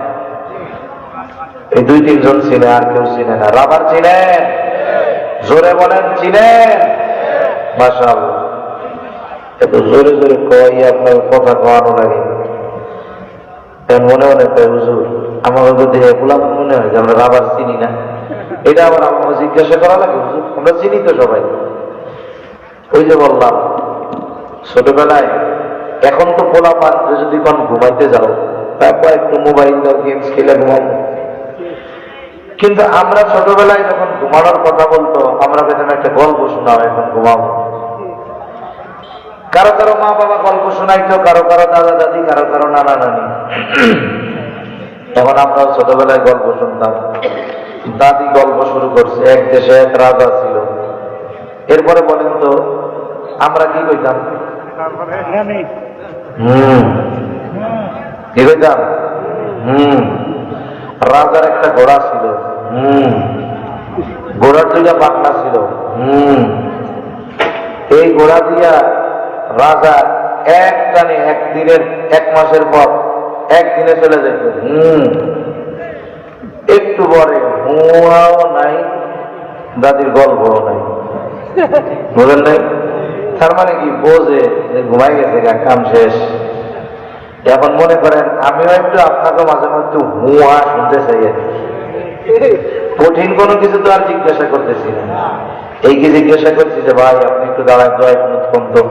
এই 2-3 জন চিনে, আর কেউ চিনে না। রাবার চিনেন? জোরে বলেন, চিনেন? মাশাআল্লাহ, এত জোরে জোরে কই, আপনার কথা কওয়ানো লাগে। মনে মনে কয়, হুজুর আমার যদি গোলাপ মনে হয় যে আমরা রাবার চিনি না, এটা আবার আমাকে জিজ্ঞাসা করা লাগে। হুজুর আমরা চিনি তো সবাই। ওই যে বললাম, ছোটবেলায়, এখন তো পোলাপান যদি কোন ঘুমাইতে যাও, তারপর একটু মোবাইল দাও, গেমস খেলে ঘুমাবো। কিন্তু আমরা ছোটবেলায় যখন ঘুমানোর কথা বলতো, আমরা পেতাম একটা গল্প শোনাও, এখন ঘুমাবো। কারো কারো মা বাবা গল্প শোনাইতো, কারো কারো দাদা দাদি, কারো কারো নানা নানি। তখন আমরা ছোটবেলায় গল্প শুনতাম। দাদি গল্প শুরু করছে, এক দেশে এক রাজা ছিল। এরপরে বলেন তো আমরা কি কইতাম? কি কইতাম? রাজার একটা ঘোড়া ছিল, ঘোড়ার 2টা পাখনা ছিল। এই ঘোড়া দিয়া রাজা এক টানে, একদিনের, 1 মাসের পর একদিনে চলে যেত। একটু পরে হুয়াও নাই, দাদির গল্পও নাই। বুঝলেন নাই? তার মানে কি, বোঝে যে ঘুমাই গেছে, কাম শেষ। এখন মনে করেন আমিও একটু আপনাকে মাঝে মাঝে একটু হুয়া শুনতে চাই। কঠিন কোনো কিছু তো আর জিজ্ঞাসা করতেছি না। এই কি জিজ্ঞাসা করছি যে ভাই আপনি একটু দাঁড়ায় দোয়া তো,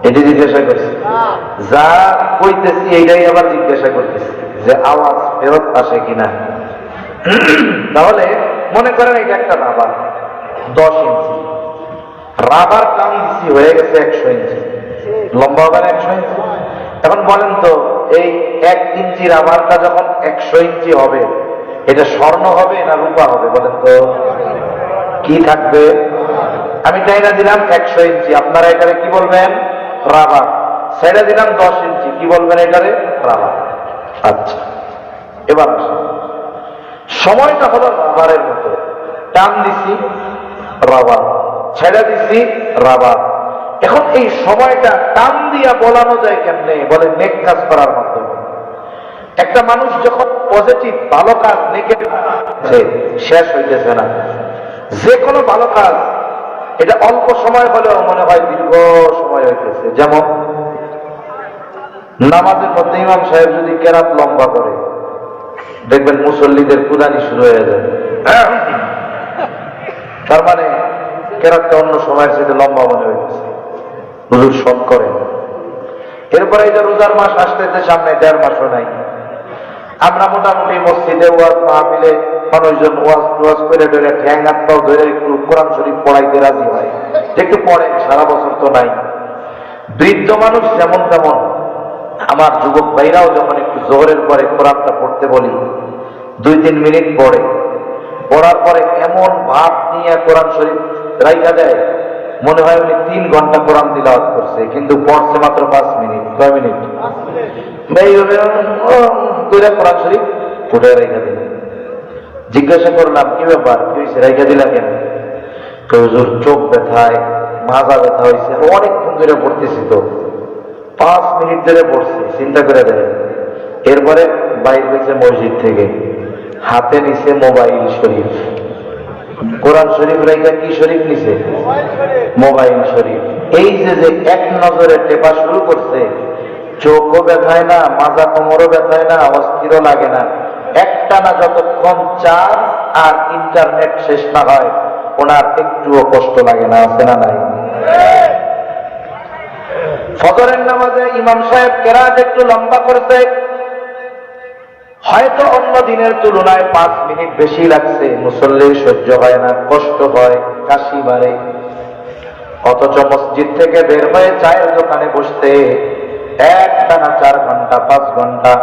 এটি জিজ্ঞাসা করছি। যা কইতেছি এইটাই আবার জিজ্ঞাসা করতেছি যে আওয়াজ ফেরত আসে কিনা। তাহলে মনে করেন এটা একটা রাবার, 10 ইঞ্চি রাবার টান দিচ্ছি, হয়ে গেছে 100 ইঞ্চি, লম্বা হবে 100 ইঞ্চি। এখন বলেন তো, এই 1 ইঞ্চি রাবারটা যখন 100 ইঞ্চি হবে, এটা স্বর্ণ হবে না রূপা হবে বলেন তো? কি থাকবে? আমি চাইনা দিলাম 100 ইঞ্চি, আপনারা এটারে কি বলবেন? রাবার। চাইনা দিলাম 10 ইঞ্চি, কি বলবেন এটারে? রাবার। আচ্ছা, এবার আসেন, সময়টা হলো রাবারের মতো, টান দিছি রাবার, ছেড়ে দিছি রাবার। এখন এই সময়টা টান দিয়া বলানো যায় কেমনে? বলে নেক কাজ করার মাধ্যমে। একটা মানুষ যখন পজিটিভ ভালো কাজ নেকে শেষ হইতেছে না, যে কোনো ভালো কাজ এটা অল্প সময় হলেও মনে হয় দীর্ঘ সময় হইতেছে। যেমন নামাজের মধ্যে ইমাম সাহেব যদি কেরাত লম্বা করে, দেখবেন মুসল্লিদের কুদানি শুরু হয়ে যায়, তার মানে কেরাতটা অন্য সময়ের সাথে লম্বা মনে হইতেছে, হুজুর শখ করেন। এরপরে এই যে রোজার মাস আসতেছে সামনে, 1.5 মাসও নাই, আমরা মোটামুটি মসজিদে ওয়াজ মাহফিলে মানুষজন ওয়াজ করে ধরে ঠ্যাং হাত পাও ধরে একটু কোরআন শরীফ পড়াইতে রাজি হয়, একটু পড়েন, সারা বছর তো নাই। বৃদ্ধ মানুষ যেমন তেমন, আমার যুবক ভাইরাও যখন একটু জোহরের পরে কোরআনটা পড়তে বলি, 2-3 মিনিট পড়ে, পড়ার পরে এমন ভাব নিয়ে কোরআন শরীফ রাইখা দেয়, মনে হয় উনি 3 ঘন্টা কোরআন তিলাওয়াত করছে, কিন্তু পড়ছে মাত্র 5 মিনিট। কয় মিনিট? কোরআন শরীফ পড়ে রাইখা দিল। জিজ্ঞাসা করলাম কি ব্যাপার, কি হয়েছে, রাইখা দিলা কেন? হুজুর চোখ ব্যথায়, মাজা ব্যথা হয়েছে, অনেকক্ষণ ধরে পড়তেছি তো, 5 মিনিট ধরে পড়ছি। চিন্তা করে দেয়। এরপরে বাইর হয়েছে মসজিদ থেকে, হাতে নিছে মোবাইল শরীফ, কোরআন শরীফ রাইখা কি শরীফ নিছে? মোবাইল শরীফ। এই যে এক নজরে টেপা শুরু করছে, চোখও ব্যথায় না, মাজা কোমরও ব্যথায় না, অস্থিরও লাগে না, একটানা যতক্ষণ চার্জ আর ইন্টারনেট শেষ না হয় ওনার একটুও কষ্ট লাগে না। আছে না নাই? ফজরের নামাজে ইমাম সাহেব কেরাত একটু লম্বা করতে, হয়তো অন্য দিনের তুলনায় 5 মিনিট বেশি লাগছে, মুসল্লির সহ্য হয় না, কষ্ট হয়, কাশি বাড়ে। অথচ মসজিদ থেকে বের হয়ে চায়ের দোকানে বসতে একটানা 4 ঘন্টা 5 ঘন্টা,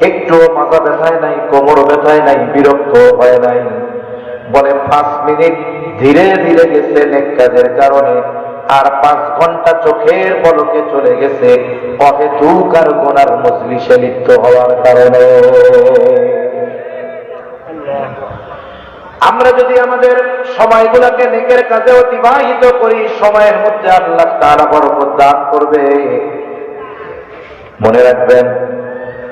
একটুও মাথা ব্যথায় নাই, কোমর ব্যথায় নাই, বিরক্ত হয় নাই। বলে 5 মিনিট ধীরে ধীরে গেছে নেক কাজের কারণে, আর 5 ঘন্টা চোখের পলকে চলে গেছে অহেতুক আর গুনার মজলিসে লিপ্ত হওয়ার কারণে। আমরা যদি আমাদের সময়গুলোকে নেকের কাজে অতিবাহিত করি, সময়ের মধ্যে আল্লাহ তাআলা বরকত দান করবে। মনে রাখবেন,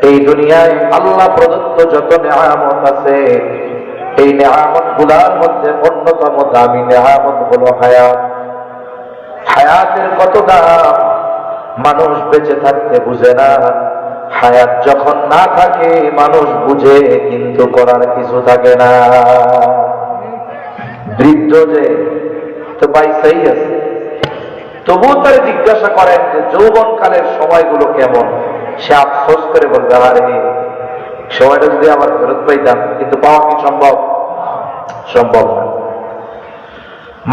এই দুনিয়ায় আল্লাহ প্রদত্ত যত নেয়ামত আছে, এই নেয়ামত গুলার মধ্যে অন্যতম দামি নেয়ামত হলো হায়াত। হায়াতের কত দাম মানুষ বেঁচে থাকতে বুঝে না, হায়াত যখন না থাকে মানুষ বুঝে, কিন্তু করার কিছু থাকে না। বৃদ্ধ যে তো পাইছেই আছে, তবুও তারা জিজ্ঞাসা করেন যে যৌবনকালের সময়গুলো কেমন, সে আফসোস করে বলবে, আরে সময়টা যদি আবার ফেরত পাইতাম, কিন্তু পাওয়া কি সম্ভব? সম্ভব না।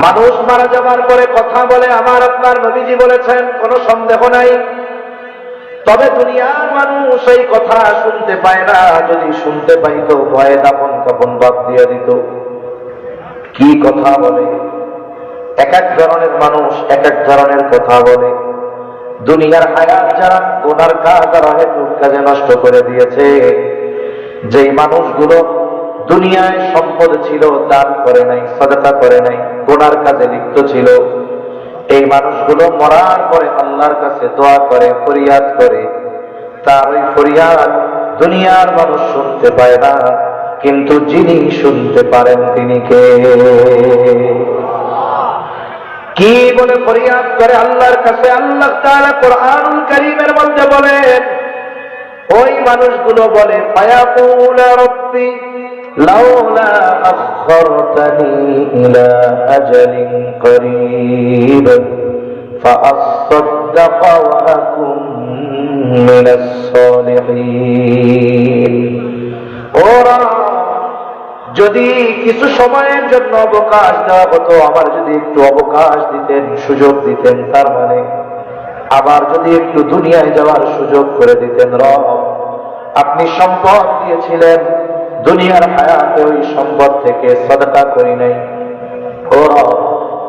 মানুষ মারা যাবার পরে কথা বলে, আমার আপনার নবীজি বলেছেন, কোনো সন্দেহ নাই। তবে দুনিয়ার মানুষ এই কথা শুনতে পায় না, যদি শুনতে পাইতো ভয়ে দাপন কাপন বাদ দিয়ে দিত। কি কথা বলে? এক এক ধরনের মানুষ এক এক ধরনের কথা বলে। দুনিয়ার হায়াত যারা গুনার কাজ আর অহেতুক কাজে নষ্ট করে দিয়েছে, যেই মানুষগুলো দুনিয়ায় সম্পদ ছিল, দান করে নাই, সাদাকা করে নাই, গুনার কাজে লিপ্ত ছিল, এই মানুষগুলো মরার পরে আল্লাহর কাছে দোয়া করে, ফরিয়াদ করে। তার ওই ফরিয়াদ দুনিয়ার মানুষ শুনতে পায় না, কিন্তু যিনি শুনতে পারেন তিনি কে? কি বলে ফরিয়াদ করে আল্লাহর কাছে? আল্লাহ তাআলা কুরআনুল কারীমের মধ্যে বলেন, ওই মানুষগুলো বলে, ফায়াকুল রাব্বি লাউলা আখখারতানি ইলা আজালিন করিব ফাআসাদদাক ওয়া আকুন মিনাস সালিহিন। ওরা যদি কিছু সময়ের জন্য অবকাশ দেওয়া হতো, আবার যদি একটু অবকাশ দিতেন, সুযোগ দিতেন, তার মানে আবার যদি একটু দুনিয়ায় যাওয়ার সুযোগ করে দিতেন। রব, আপনি সম্পদ দিয়েছিলেন, দুনিয়ার হায়াতে ওই সম্পদ থেকে সদকা করি নাই। ও রব,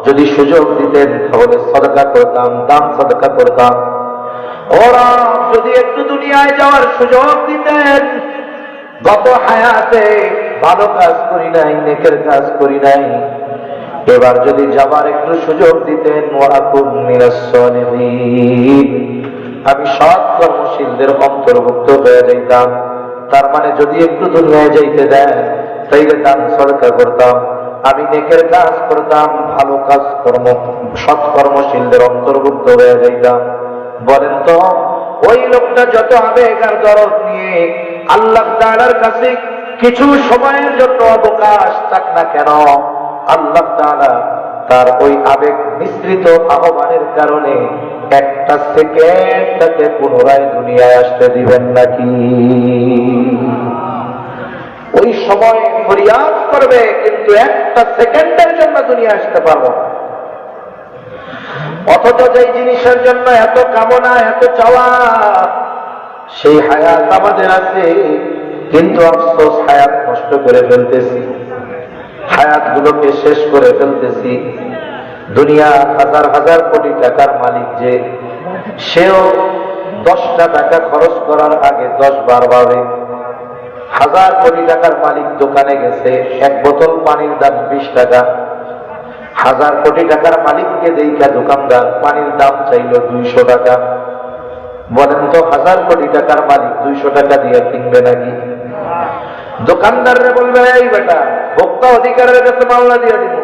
যদি সুযোগ দিতেন তাহলে সদকা করতাম, দান সদকা করতাম। ও রব, যদি একটু দুনিয়ায় যাওয়ার সুযোগ দিতেন, গত হায়াতে ভালো কাজ করি নাই, নেকের কাজ করি নাই, এবার যদি যাবার একটু সুযোগ দিতেন, ওয়াকুম মিনাস সালিহিন, আমি সৎ কর্মশীলদের অন্তর্ভুক্ত হয়ে যাইতাম। তার মানে যদি একটু দুনিয়ায় যাইতে দেন তাইলে দান সদকা করতাম, আমি নেকের কাজ করতাম, ভালো কাজ কর্ম সৎ কর্মশীলদের অন্তর্ভুক্ত হয়ে যাইতাম। বলেন তো ওই লোকটা যত আবেগ আর দরদ নিয়ে আল্লাহ তাআলার কাছে কিছু সময়ের জন্য অবকাশ চাক না কেন, আল্লাহ তাআলা তার ওই আবেগ মিশ্রিত আহ্বানের কারণে একটা সেকেন্ড তাকে পুনরায় দুনিয়ায় আসতে দিবেন নাকি? ওই সময় ফরিয়াদ করবে, কিন্তু একটা সেকেন্ডের জন্য দুনিয়া আসতে পারবো না। অথচ যেই জিনিসের জন্য এত কামনা, এত চাওয়া, সেই হায়াত আমাদের আছে, কিন্তু আফসোস হায়াত নষ্ট করে ফেলতেছি, হায়াত গুলোকে শেষ করে ফেলতেছি। দুনিয়া হাজার হাজার কোটি টাকার মালিক যে, সেও 10টা টাকা খরচ করার আগে 10 বার ভাবে। 1000 কোটি টাকার মালিক দোকানে গেছে, এক বোতল পানির দাম 20 টাকা। 1000 কোটি টাকার মালিককে দেখা দোকানদার পানির দাম চাইল 200 টাকা। বলেন তো 1000 কোটি টাকার মালিক 200 টাকা দিয়ে কিনবে নাকি? দোকানদাররে বলবে, এই বেটা ভোক্তা অধিকারের কাছে মামলা দিয়ে দিব।